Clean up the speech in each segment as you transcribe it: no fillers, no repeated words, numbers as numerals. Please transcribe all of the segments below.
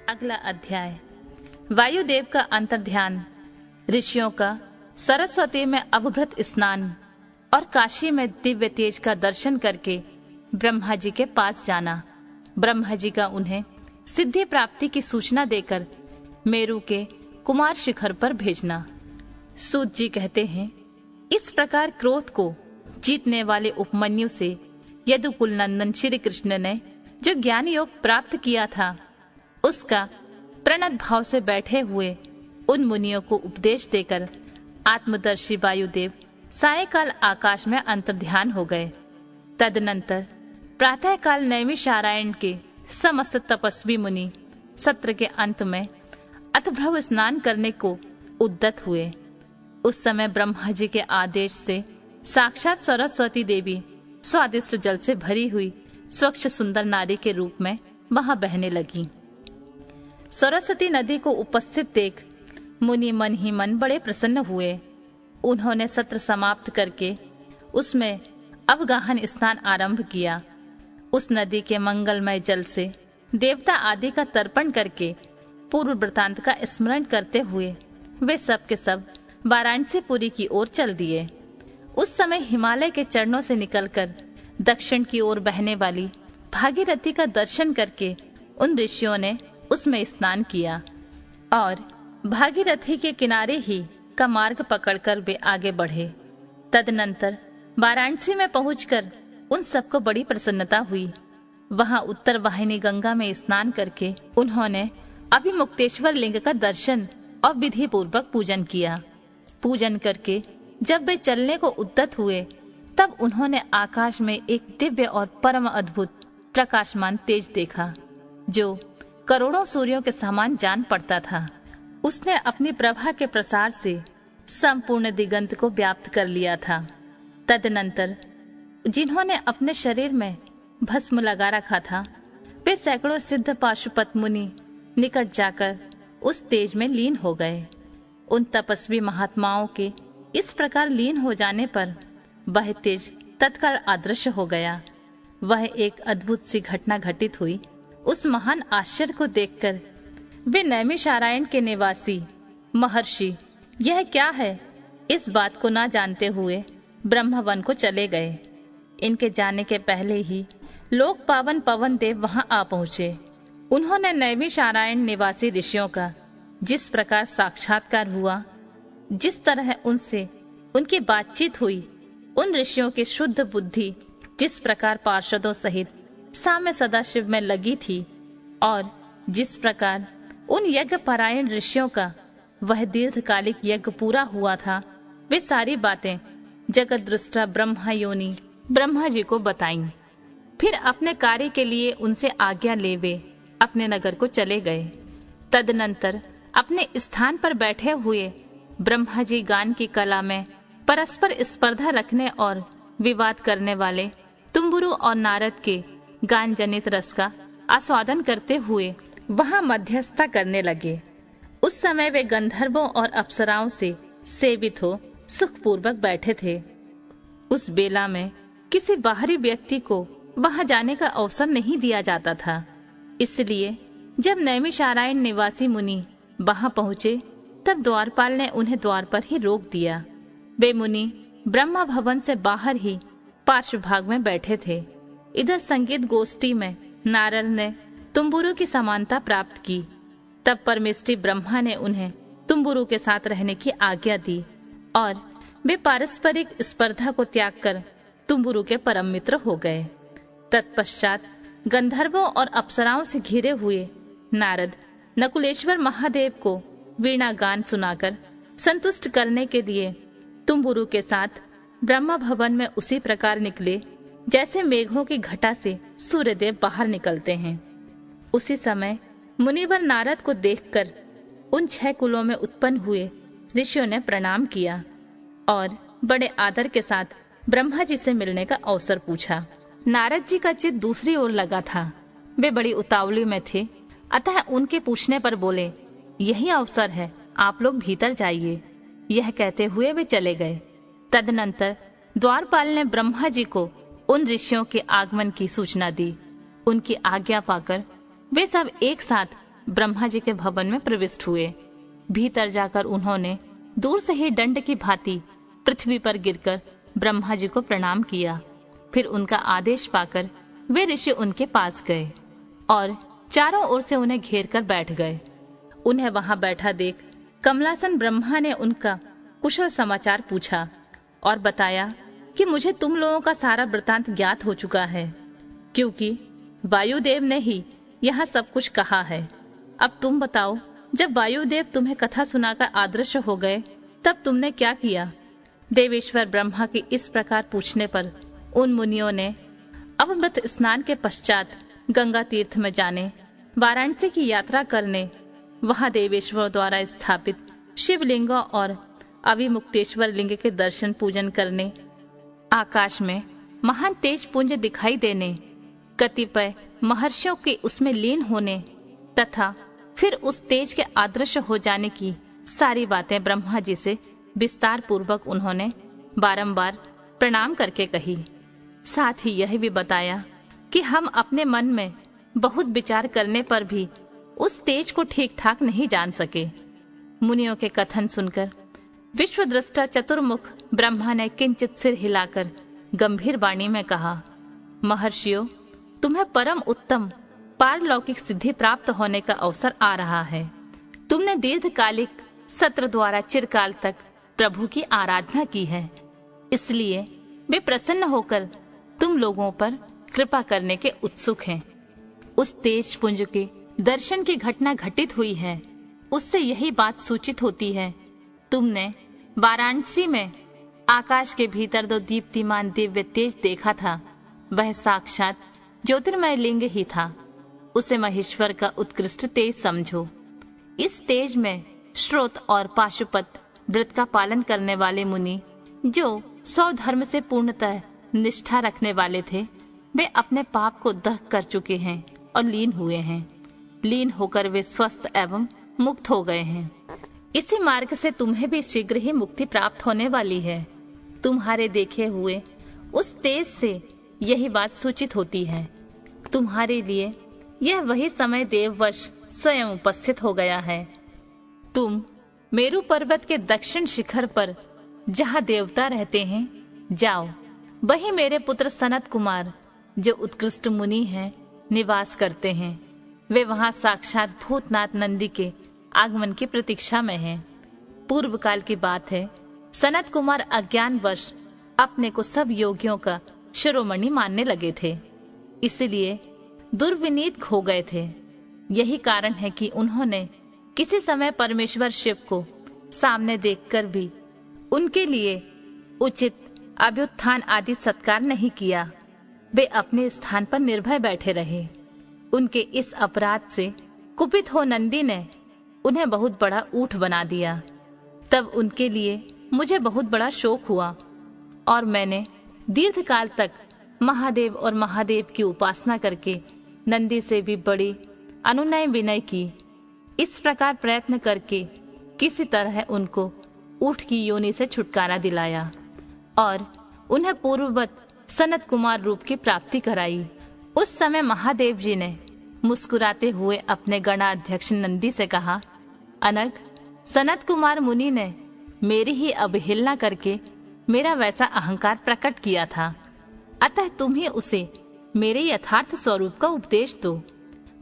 अगला अध्याय वायुदेव का अंतर्ध्यान, ऋषियों का सरस्वती में अभृत स्नान और काशी में दिव्य तेज का दर्शन करके ब्रह्मा जी के पास जाना। ब्रह्मा जी का उन्हें सिद्धि प्राप्ति की सूचना देकर मेरु के कुमार शिखर पर भेजना। सूत जी कहते हैं, इस प्रकार क्रोध को जीतने वाले उपमन्यु से यदुकुल नंदन श्री कृष्ण ने जो ज्ञान योग प्राप्त किया था, उसका प्रणत भाव से बैठे हुए उन मुनियों को उपदेश देकर आत्मदर्शी वायुदेव सायकाल आकाश में अंतर्ध्यान हो गए। तदनंतर प्रातःकाल नैमिषारण्य के समस्त तपस्वी मुनि सत्र के अंत में अतभ्रव स्नान करने को उद्यत हुए। उस समय ब्रह्मा जी के आदेश से साक्षात सरस्वती देवी स्वादिष्ट जल से भरी हुई स्वच्छ सुंदर नारी के रूप में वहां बहने लगी। सरस्वती नदी को उपस्थित देख मुनि मन ही मन बड़े प्रसन्न हुए। उन्होंने सत्र समाप्त करके उसमें अवगाहन स्नान आरंभ किया। उस नदी के मंगलमय जल से देवता आदि का तर्पण करके पूर्व वृतांत का स्मरण करते हुए वे सब के सब वाराणसीपुरी की ओर चल दिए। उस समय हिमालय के चरणों से निकलकर दक्षिण की ओर बहने वाली भागीरथी का दर्शन करके उन ऋषियों ने उसमें स्नान किया और भागीरथी के किनारे ही का मार्ग पकड़कर वे आगे बढ़े। तदनंतर वाराणसी में पहुंचकर उन सबको बड़ी प्रसन्नता हुई। वहां उत्तर वाहिनी गंगा में स्नान करके उन्होंने अभिमुक्तेश्वर लिंग का दर्शन और विधि पूर्वक पूजन किया। पूजन करके जब वे चलने को उद्यत हुए, तब उन्होंने आकाश में एक दिव्य और परम अद्भुत प्रकाशमान तेज देखा, जो करोड़ों सूर्यों के समान जान पड़ता था। उसने अपनी प्रभा के प्रसार से संपूर्ण दिगंत को व्याप्त कर लिया था। तदनंतर जिन्होंने अपने शरीर में भस्म लगा रखा था, वे सैकड़ों सिद्ध पाशुपत मुनि निकट जाकर उस तेज में लीन हो गए। उन तपस्वी महात्माओं के इस प्रकार लीन हो जाने पर वह तेज तत्काल अदृश्य हो गया। वह एक अद्भुत सी घटना घटित हुई। उस महान आश्चर्य को देखकर वे नैमिषारण्य के निवासी महर्षि यह क्या है, इस बात को ना जानते हुए ब्रह्मवन को चले गए। इनके जाने के पहले ही लोक पावन पवन देव वहां आ पहुँचे। उन्होंने नैमिषारण्य निवासी ऋषियों का जिस प्रकार साक्षात्कार हुआ, जिस तरह उनसे उनकी बातचीत हुई, उन ऋषियों की शुद्ध बुद्धि जिस प्रकार पार्षदों सहित साम्य सदाशिव में लगी थी और जिस प्रकार उन यज्ञ परायण ऋषियों का वह दीर्घकालिक यज्ञ पूरा हुआ था, वे सारी बातें जगत दृष्टा ब्रह्मा योनि ब्रह्मा जी को बताईं। फिर अपने कार्य के लिए उनसे आज्ञा ले वे अपने नगर को चले गए। तदनंतर अपने स्थान पर बैठे हुए ब्रह्मा जी गान की कला में परस्पर स्पर्धा रखने और विवाद करने वाले तुम्बुरु और नारद के गान जनित रस का आस्वादन करते हुए वहां मध्यस्थता करने लगे। उस समय वे गंधर्वों और अप्सराओं से सेवित हो सुखपूर्वक बैठे थे। उस बेला में किसी बाहरी व्यक्ति को वहां जाने का अवसर नहीं दिया जाता था। इसलिए जब नैमिषारण्य निवासी मुनि वहां पहुंचे, तब द्वारपाल ने उन्हें द्वार पर ही रोक दिया। वे मुनि ब्रह्मा भवन से बाहर ही पार्श्व भाग में बैठे थे। इधर संगीत गोष्ठी में नारद ने तुम्बुरु की समानता प्राप्त की। तब परमेष्टि ब्रह्मा ने उन्हें तुम्बुरु के साथ रहने की आज्ञा दी और वे पारस्परिक स्पर्धा को त्याग कर तुम्बुरु के परम मित्र हो गए। तत्पश्चात गंधर्वों और अप्सराओं से घिरे हुए नारद नकुलेश्वर महादेव को वीणा गान सुनाकर संतुष्ट करने के लिए तुम्बुरु के साथ ब्रह्मा भवन में उसी प्रकार निकले जैसे मेघों की घटा से सूर्यदेव बाहर निकलते हैं। उसी समय मुनिवर नारद को देखकर उन 6 कुलों में उत्पन्न हुए ऋषियों ने प्रणाम किया और बड़े आदर के साथ ब्रह्मा जी से मिलने का अवसर पूछा। नारद जी का चित्त दूसरी ओर लगा था। वे बड़ी उतावली में थे, अतः उनके पूछने पर बोले, यही अवसर है, आप लोग भीतर जाइए। यह कहते हुए वे चले गए। तदनंतर द्वारपाल ने ब्रह्मा जी को उन ऋषियों के आगमन की सूचना दी। उनकी आज्ञा पाकर वे सब एक साथ ब्रह्मा जी के भवन में प्रविष्ट हुए। भीतर जाकर उन्होंने दूर से ही दंड की भांति पृथ्वी पर गिरकर ब्रह्मा जी को प्रणाम किया। फिर उनका आदेश पाकर वे ऋषि उनके पास गए और चारों ओर से उन्हें घेर कर बैठ गए। उन्हें वहां बैठा देख कमलासन ब्रह्मा ने उनका कुशल समाचार पूछा और बताया कि मुझे तुम लोगों का सारा वृतांत ज्ञात हो चुका है, क्योंकि वायुदेव ने ही यहाँ सब कुछ कहा है। अब तुम बताओ, जब वायुदेव तुम्हें कथा सुनाकर अदृश्य हो गए तब तुमने क्या किया? देवेश्वर ब्रह्मा के इस प्रकार पूछने पर उन मुनियों ने अमृत स्नान के पश्चात गंगा तीर्थ में जाने, वाराणसी की यात्रा करने, वहां देवेश्वर द्वारा स्थापित शिवलिंग और अविमुक्तेश्वर लिंग के दर्शन पूजन करने, आकाश में महान तेज पुंज दिखाई देने, कतिपय महर्षियों के उसमें लीन होने तथा फिर उस तेज के अदृश्य हो जाने की सारी बातें ब्रह्मा जी से विस्तार पूर्वक उन्होंने बारंबार प्रणाम करके कही। साथ ही यह भी बताया कि हम अपने मन में बहुत विचार करने पर भी उस तेज को ठीक ठाक नहीं जान सके। मुनियों के कथन सुनकर विश्वद्रष्टा चतुर्मुख ब्रह्मा ने किंचित सिर हिलाकर गंभीर वाणी में कहा, महर्षियों, तुम्हें परम उत्तम पारलौकिक सिद्धि प्राप्त होने का अवसर आ रहा है। तुमने दीर्घकालिक सत्र द्वारा चिरकाल तक प्रभु की आराधना की है, इसलिए वे प्रसन्न होकर तुम लोगों पर कृपा करने के उत्सुक हैं। उस तेज पुंज के दर्शन की घटना घटित हुई है, उससे यही बात सूचित होती है, तुमने वाराणसी में आकाश के भीतर दो दीप्तिमान दिव्य तेज देखा था, वह साक्षात ज्योतिर्मय लिंग ही था। उसे महेश्वर का उत्कृष्ट तेज समझो। इस तेज में श्रोत और पाशुपत व्रत का पालन करने वाले मुनि, जो 100 धर्म से पूर्णतः निष्ठा रखने वाले थे, वे अपने पाप को दह कर चुके हैं और लीन हुए हैं। लीन होकर वे स्वस्थ एवं मुक्त हो गए हैं। इसी मार्ग से तुम्हें भी शीघ्र ही मुक्ति प्राप्त होने वाली है। तुम्हारे देखे हुए उस तेज से यही बात सूचित होती है। तुम्हारे लिए यह वही समय देववश स्वयं उपस्थित हो गया है। तुम मेरु पर्वत के दक्षिण शिखर पर जहाँ देवता रहते हैं जाओ। वही मेरे पुत्र सनत कुमार, जो उत्कृष्ट मुनि हैं, निवास करते हैं। वे वहां साक्षात भूतनाथ नंदी के आगमन की प्रतीक्षा में हैं। पूर्व काल की बात है, सनत कुमार अज्ञानवश अपने को सब योगियों का शिरोमणि मानने लगे थे, इसलिए दुर्विनीत खो गए थे। यही कारण है कि उन्होंने किसी समय परमेश्वर शिव को सामने देखकर भी उनके लिए उचित अभ्युत्थान आदि सत्कार नहीं किया। वे अपने स्थान पर निर्भय बैठे रहे। उनके इस अपराध से कुपित हो नंदी ने उन्हें बहुत बड़ा ऊंट बना दिया। तब उनके लिए मुझे बहुत बड़ा शोक हुआ और मैंने दीर्घकाल तक महादेव और महादेव की उपासना करके नंदी से भी बड़ी अनुनय विनय की। इस प्रकार प्रयत्न करके किसी तरह उनको ऊंट की योनि से छुटकारा दिलाया और उन्हें पूर्ववत सनत कुमार रूप की प्राप्ति कराई। उस समय महादेव जी ने मुस्कुराते हुए अपने गणाध्यक्ष नंदी से कहा, अनग, सनत कुमार मुनि ने मेरी ही अवहेलना करके मेरा वैसा अहंकार प्रकट किया था, अतः तुम ही उसे मेरे यथार्थ स्वरूप का उपदेश दो।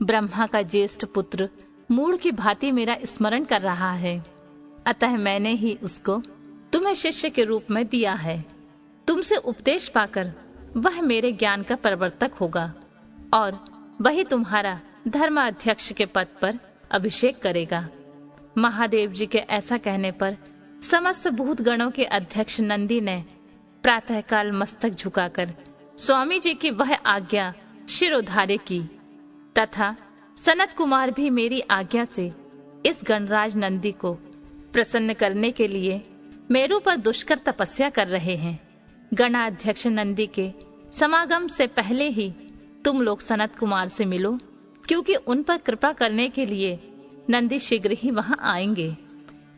ब्रह्मा का ज्येष्ठ पुत्र मूढ़ की भांति मेरा स्मरण कर रहा है, अतः मैंने ही उसको तुम्हें शिष्य के रूप में दिया है। तुमसे उपदेश पाकर वह मेरे ज्ञान का प्रवर्तक होगा और वही तुम्हारा धर्माध्यक्ष के पद पर अभिषेक करेगा। महादेव जी के ऐसा कहने पर समस्त भूत गणों के अध्यक्ष नंदी ने प्रातःकाल मस्तक झुकाकर स्वामी जी की वह आज्ञा शिरोधार्य की तथा सनत कुमार भी मेरी आज्ञा से इस गणराज नंदी को प्रसन्न करने के लिए मेरु पर दुष्कर तपस्या कर रहे हैं। गणाध्यक्ष नंदी के समागम से पहले ही तुम लोग सनत कुमार से मिलो, क्योंकि उन पर कृपा करने के लिए नंदी शीघ्र ही वहां आएंगे।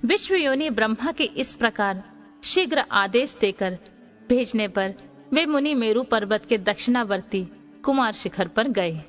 विश्व योनि ब्रह्मा के इस प्रकार शीघ्र आदेश देकर भेजने पर वे मुनि मेरु पर्वत के दक्षिणावर्ती कुमार शिखर पर गए।